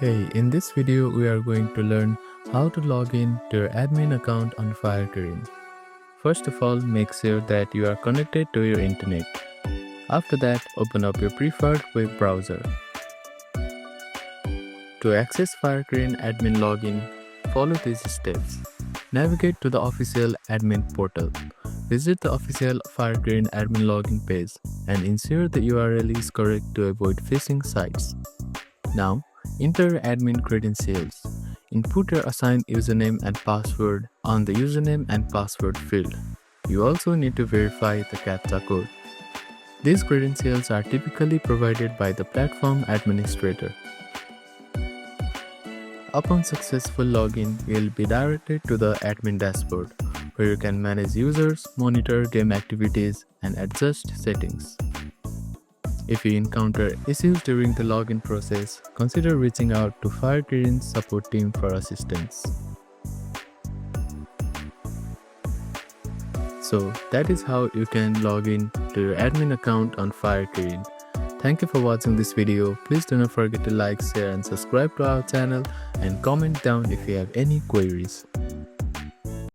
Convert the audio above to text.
Hey, in this video we are going to learn how to log in to your admin account on FireKirin. First of all, make sure that you are connected to your internet. After that, open up your preferred web browser. To access FireKirin admin login, follow these steps. Navigate to the official admin portal. Visit the official FireKirin admin login page and ensure the URL is correct to avoid phishing sites. Now, enter your admin credentials. Input your assigned username and password on the username and password field. You also need to verify the CAPTCHA code. These credentials are typically provided by the platform administrator. Upon successful login, you will be directed to the admin dashboard, where you can manage users, monitor game activities, and adjust settings. If you encounter issues during the login process, consider reaching out to FireKirin's support team for assistance. So that is how you can log in to your admin account on FireKirin. Thank you for watching this video. Please do not forget to like, share and subscribe to our channel and comment down if you have any queries.